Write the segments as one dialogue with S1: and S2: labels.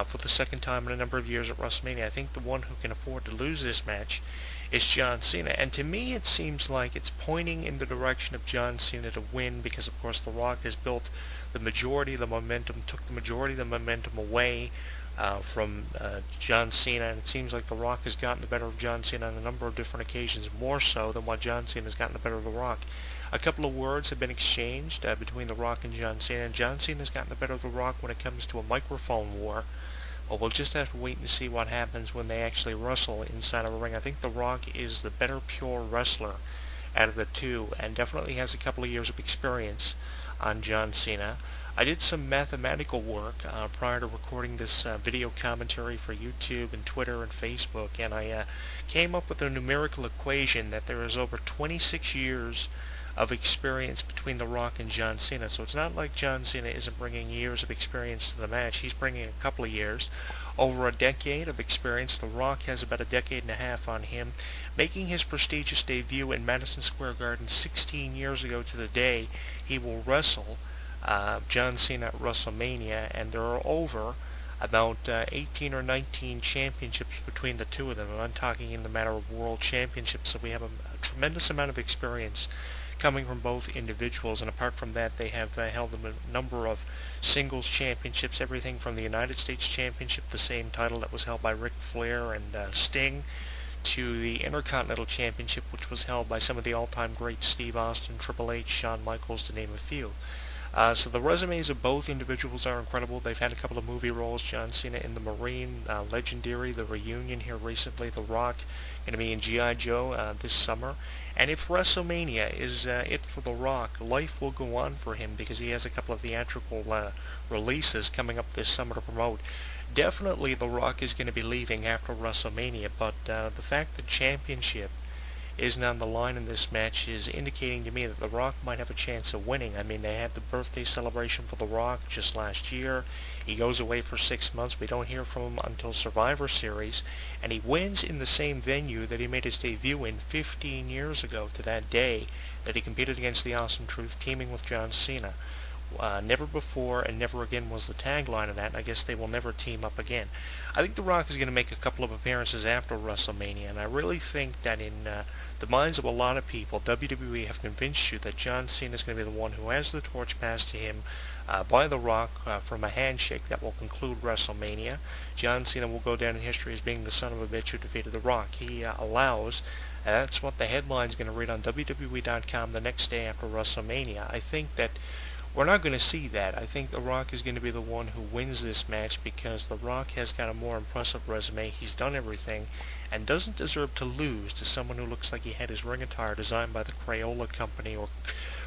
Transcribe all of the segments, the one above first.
S1: for the second time in a number of years at WrestleMania. I think the one who can afford to lose this match is John Cena. And to me, it seems like it's pointing in the direction of John Cena to win because, of course, The Rock has built the majority of the momentum, took the majority of the momentum away from John Cena, and it seems like The Rock has gotten the better of John Cena on a number of different occasions, more so than what John Cena has gotten the better of The Rock. A couple of words have been exchanged between The Rock and John Cena, and John Cena has gotten the better of The Rock when it comes to a microphone war. Well, we'll just have to wait and see what happens when they actually wrestle inside of a ring. I think The Rock is the better pure wrestler out of the two, and definitely has a couple of years of experience on John Cena. I did some mathematical work prior to recording this video commentary for YouTube and Twitter and Facebook, and I came up with a numerical equation that there is over 26 years of experience between The Rock and John Cena. So it's not like John Cena isn't bringing years of experience to the match. He's bringing a couple of years. Over a decade of experience. The Rock has about a decade and a half on him, making his prestigious debut in Madison Square Garden 16 years ago to the day he will wrestle John Cena at WrestleMania, and there are over about 18 or 19 championships between the two of them. I'm talking in the matter of world championships, so we have a tremendous amount of experience coming from both individuals, and apart from that, they have held a number of singles championships, everything from the United States Championship, the same title that was held by Ric Flair and Sting, to the Intercontinental Championship, which was held by some of the all-time greats, Steve Austin, Triple H, Shawn Michaels, to name a few. So the resumes of both individuals are incredible. They've had a couple of movie roles. John Cena in The Marine, Legendary, The Reunion here recently. The Rock going to be in G.I. Joe this summer. And if WrestleMania is it for The Rock, life will go on for him because he has a couple of theatrical releases coming up this summer to promote. Definitely The Rock is going to be leaving after WrestleMania, but the fact that championship isn't on the line in this match is indicating to me that The Rock might have a chance of winning. I mean, they had the birthday celebration for The Rock just last year. He goes away for 6 months. We don't hear from him until Survivor Series, and he wins in the same venue that he made his debut in 15 years ago to that day that he competed against the Awesome Truth, teaming with John Cena. Never before and never again was the tagline of that, and I guess they will never team up again. I think The Rock is going to make a couple of appearances after WrestleMania, and I really think that in the minds of a lot of people, WWE have convinced you that John Cena is going to be the one who has the torch passed to him by The Rock from a handshake that will conclude WrestleMania. John Cena will go down in history as being the son of a bitch who defeated The Rock. He allows, that's what the headline's going to read on WWE.com the next day after WrestleMania. I think that we're not going to see that. I think The Rock is going to be the one who wins this match because The Rock has got a more impressive resume. He's done everything and doesn't deserve to lose to someone who looks like he had his ring attire designed by the Crayola Company or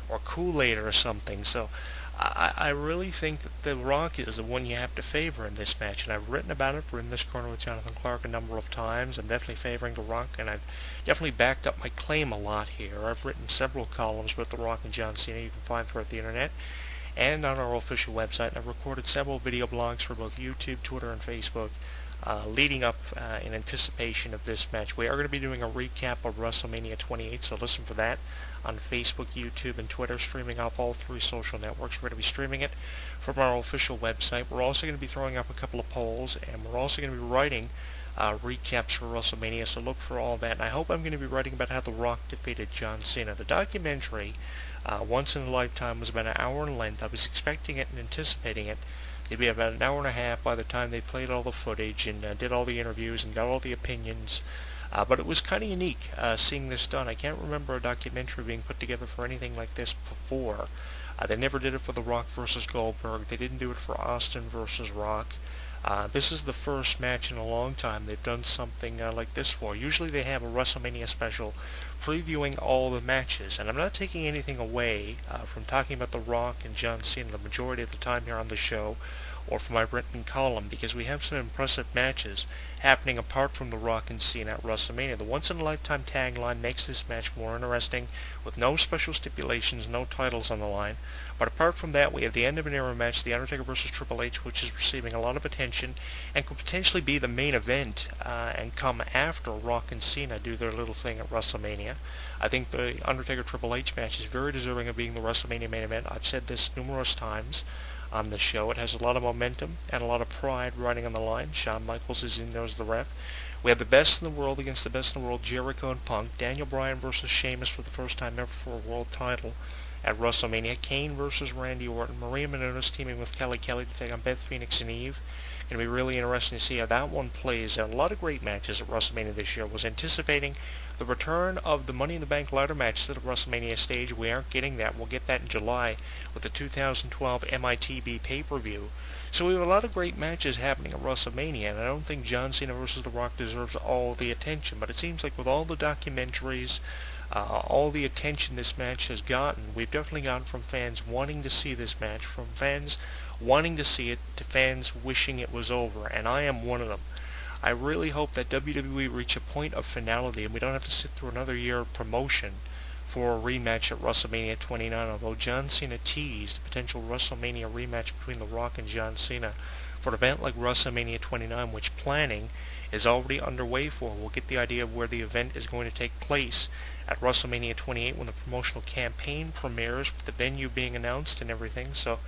S1: Kool-Aid or something. So I really think that The Rock is the one you have to favor in this match, and I've written about it for In This Corner with Jonathan Clarke a number of times. I'm definitely favoring The Rock, and I've definitely backed up my claim a lot here. I've written several columns with The Rock and John Cena you can find throughout the internet and on our official website. I've recorded several video blogs for both YouTube, Twitter, and Facebook leading up in anticipation of this match. We are going to be doing a recap of WrestleMania 28, so listen for that on Facebook, YouTube, and Twitter, streaming off all three social networks. We're going to be streaming it from our official website. We're also going to be throwing up a couple of polls, and we're also going to be writing recaps for WrestleMania, so look for all that. And I hope I'm going to be writing about how The Rock defeated John Cena. The documentary, Once in a Lifetime, was about an hour in length. I was expecting it and anticipating it to be about an hour and a half by the time they played all the footage and did all the interviews and got all the opinions. But it was kind of unique seeing this done. I can't remember a documentary being put together for anything like this before. They never did it for The Rock versus Goldberg. They didn't do it for Austin versus Rock. This is the first match in a long time they've done something like this for. Usually they have a WrestleMania special previewing all the matches, and I'm not taking anything away from talking about The Rock and John Cena the majority of the time here on the show, or from my written column, because we have some impressive matches happening apart from The Rock and Cena at WrestleMania. The once-in-a-lifetime tagline makes this match more interesting, with no special stipulations, no titles on the line. But apart from that, we have the end of an era match, The Undertaker versus Triple H, which is receiving a lot of attention and could potentially be the main event and come after Rock and Cena do their little thing at WrestleMania. I think the Undertaker Triple H match is very deserving of being the WrestleMania main event. I've said this numerous times. on the show. It has a lot of momentum and a lot of pride riding on the line. Shawn Michaels is in there as the ref. We have the best in the world against the best in the world, Jericho and Punk. Daniel Bryan versus Sheamus for the first time ever for a world title at WrestleMania. Kane versus Randy Orton. Maria Menounos teaming with Kelly Kelly to take on Beth Phoenix and Eve. Going to be really interesting to see how that one plays out. A lot of great matches at WrestleMania this year. Was anticipating the return of the Money in the Bank ladder match to the WrestleMania stage. We aren't getting that. We'll get that in July with the 2012 MITB pay-per-view. So we have a lot of great matches happening at WrestleMania, and I don't think John Cena versus The Rock deserves all the attention. But it seems like with all the documentaries, all the attention this match has gotten, we've definitely gotten from fans wanting to see this match, from fans wanting to see it, to fans wishing it was over, and I am one of them. I really hope that WWE reach a point of finality and we don't have to sit through another year of promotion for a rematch at WrestleMania 29, although John Cena teased a potential WrestleMania rematch between The Rock and John Cena for an event like WrestleMania 29, which planning is already underway for. We'll get the idea of where the event is going to take place at WrestleMania 28 when the promotional campaign premieres, with the venue being announced and everything. So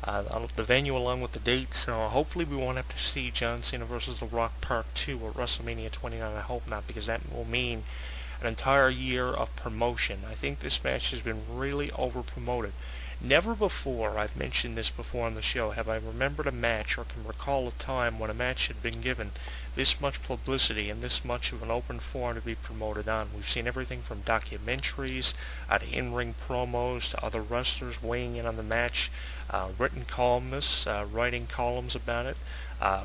S1: the venue along with the date, so hopefully we won't have to see John Cena versus The Rock Part 2 at WrestleMania 29. I hope not, because that will mean an entire year of promotion. I think this match has been really over-promoted. Never before, I've mentioned this before on the show, have I remembered a match or can recall a time when a match had been given this much publicity and this much of an open forum to be promoted on. We've seen everything from documentaries to in-ring promos to other wrestlers weighing in on the match, written columnists writing columns about it,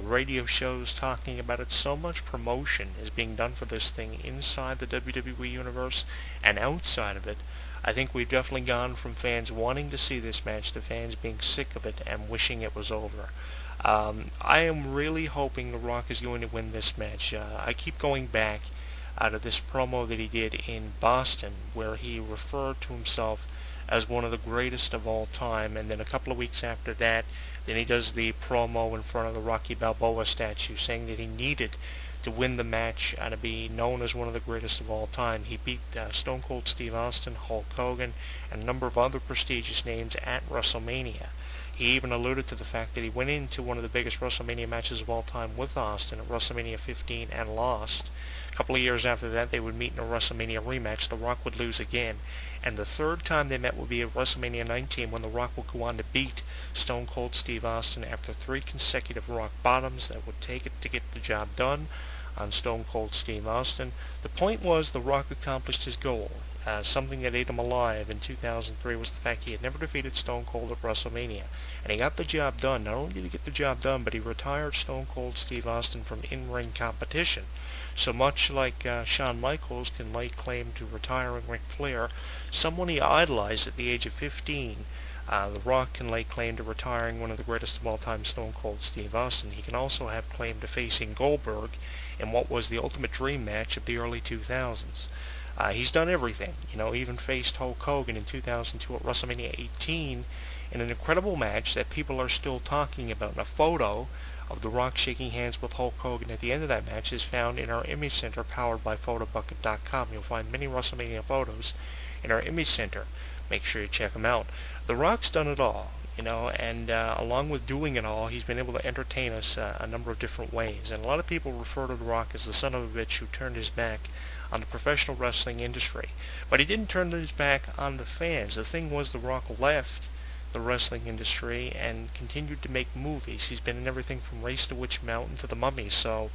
S1: radio shows talking about it. So much promotion is being done for this thing inside the WWE universe and outside of it. I think we've definitely gone from fans wanting to see this match to fans being sick of it and wishing it was over. I am really hoping The Rock is going to win this match. I keep going back to this promo that he did in Boston, where he referred to himself as one of the greatest of all time, and then a couple of weeks after that, then he does the promo in front of the Rocky Balboa statue, saying that he needed to win the match and to be known as one of the greatest of all time. He beat Stone Cold Steve Austin, Hulk Hogan, and a number of other prestigious names at WrestleMania. He even alluded to the fact that he went into one of the biggest WrestleMania matches of all time with Austin at WrestleMania 15 and lost. A couple of years after that, they would meet in a WrestleMania rematch. The Rock would lose again. And the third time they met would be at WrestleMania 19, when The Rock would go on to beat Stone Cold Steve Austin after 3 consecutive Rock bottoms that would take it to get the job done on Stone Cold Steve Austin. The point was The Rock accomplished his goal. Something that ate him alive in 2003 was the fact he had never defeated Stone Cold at WrestleMania. And he got the job done. Not only did he get the job done, but he retired Stone Cold Steve Austin from in-ring competition. So much like Shawn Michaels can lay claim to retiring Ric Flair, someone he idolized at the age of 15, The Rock can lay claim to retiring one of the greatest of all time, Stone Cold Steve Austin. He can also have claim to facing Goldberg in what was the ultimate dream match of the early 2000s. He's done everything, even faced Hulk Hogan in 2002 at WrestleMania 18 in an incredible match that people are still talking about. And a photo of The Rock shaking hands with Hulk Hogan at the end of that match is found in our Image Center powered by Photobucket.com. You'll find many WrestleMania photos in our Image Center. Make sure you check them out. The Rock's done it all, and along with doing it all, he's been able to entertain us a number of different ways. And a lot of people refer to The Rock as the son of a bitch who turned his back on the professional wrestling industry. But he didn't turn his back on the fans. The thing was, The Rock left the wrestling industry and continued to make movies. He's been in everything from Race to Witch Mountain to The Mummy, so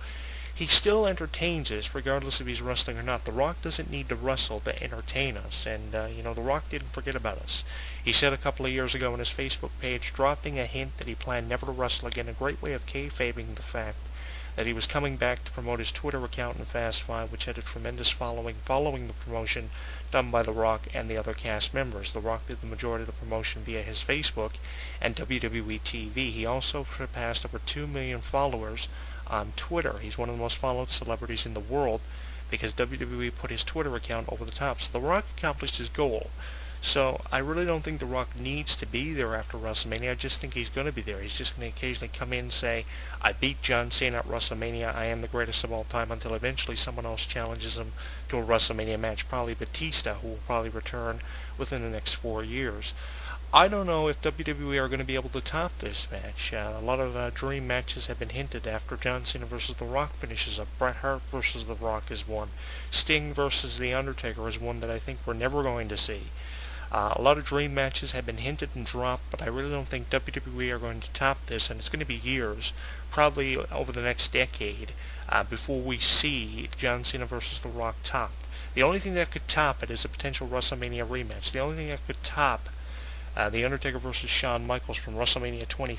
S1: he still entertains us regardless if he's wrestling or not. The Rock doesn't need to wrestle to entertain us, and The Rock didn't forget about us. He said a couple of years ago on his Facebook page, dropping a hint that he planned never to wrestle again, a great way of kayfabing the fact that he was coming back to promote his Twitter account in Fast 5, which had a tremendous following the promotion done by The Rock and the other cast members. The Rock did the majority of the promotion via his Facebook and WWE TV. He also surpassed over 2 million followers on Twitter. He's one of the most followed celebrities in the world because WWE put his Twitter account over the top. So The Rock accomplished his goal. So I really don't think The Rock needs to be there after WrestleMania. I just think he's going to be there. He's just going to occasionally come in and say, I beat John Cena at WrestleMania. I am the greatest of all time, until eventually someone else challenges him to a WrestleMania match, probably Batista, who will probably return within the next 4 years. I don't know if WWE are going to be able to top this match. A lot of dream matches have been hinted after John Cena versus The Rock finishes up. Bret Hart versus The Rock is one. Sting versus The Undertaker is one that I think we're never going to see. A lot of dream matches have been hinted and dropped, but I really don't think WWE are going to top this, and it's going to be years, probably over the next decade, before we see John Cena versus The Rock topped. The only thing that could top it is a potential WrestleMania rematch. The only thing that could top The Undertaker versus Shawn Michaels from WrestleMania 20